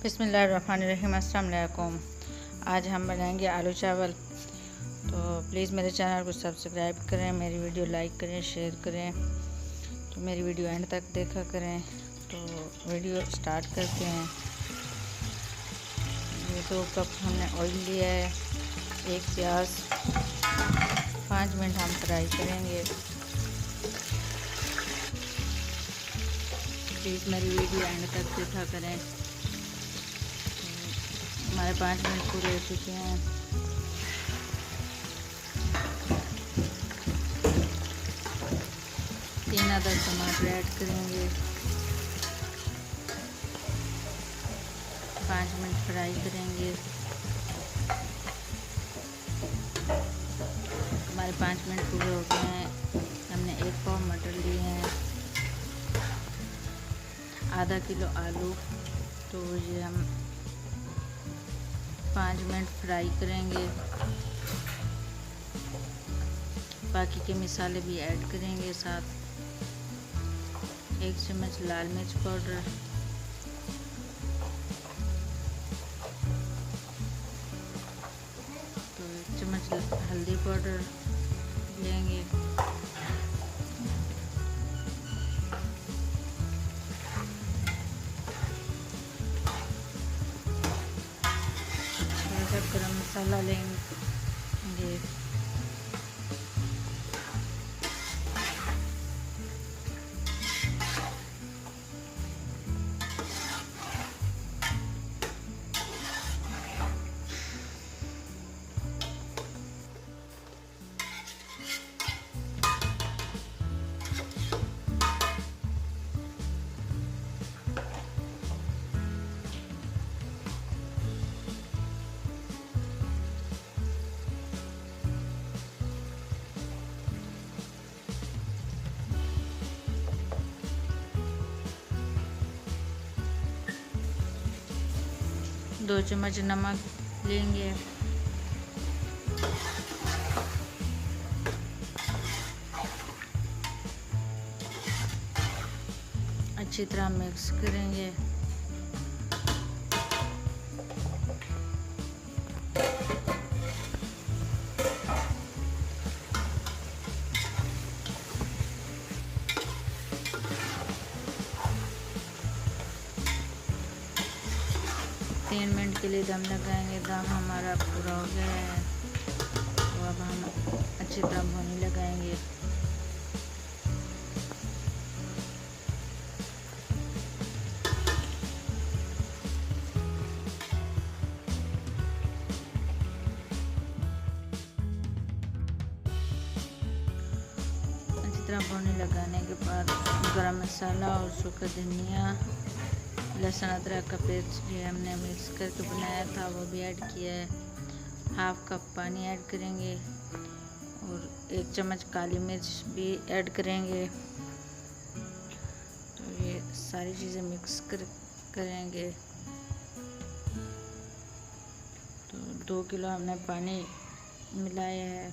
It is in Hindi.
बिस्मिल्लाहिर्रहमानिर्रहीम। अस्सलाम वालेकुम। आज हम बनाएंगे आलू चावल। तो प्लीज़ मेरे चैनल को सब्सक्राइब करें, मेरी वीडियो लाइक करें, शेयर करें। तो मेरी वीडियो एंड तक देखा करें। तो वीडियो स्टार्ट करते हैं। ये 2 कप हमने ऑयल लिया है, 1 प्याज, 5 मिनट हम फ्राई करेंगे। प्लीज़ मेरी वीडियो एंड तक देखा करें। हमारे 5 मिनट पूरे हो चुके हैं। तीन अदर टमाटर ऐड करेंगे, 5 मिनट फ्राई करेंगे। हमारे 5 मिनट पूरे हो गए हैं। हमने 1 पाव मटर लिए हैं, आधा किलो आलू। तो ये हम 5 मिनट फ्राई करेंगे। बाकी के मसाले भी ऐड करेंगे साथ। 1 चम्मच लाल मिर्च पाउडर, तो 1 चम्मच हल्दी पाउडर लेंगे। थोड़ा सा गरम मसाला लेंगे। दो चम्मच नमक लेंगे। अच्छी तरह मिक्स करेंगे। तीन मिनट के लिए दम लगाएंगे। दम हमारा पूरा हो गया है। तो अब हम अच्छी तरह भुनी लगाएंगे। अच्छी तरह भुनी लगाने के बाद गरम मसाला और सूखा धनिया, लहसुन अदरक का पेस्ट भी हमने मिक्स करके बनाया था, वो भी ऐड किया है। 1/2 कप पानी ऐड करेंगे और 1 चम्मच काली मिर्च भी ऐड करेंगे। तो ये सारी चीज़ें मिक्स करेंगे। तो 2 किलो हमने पानी मिलाया है।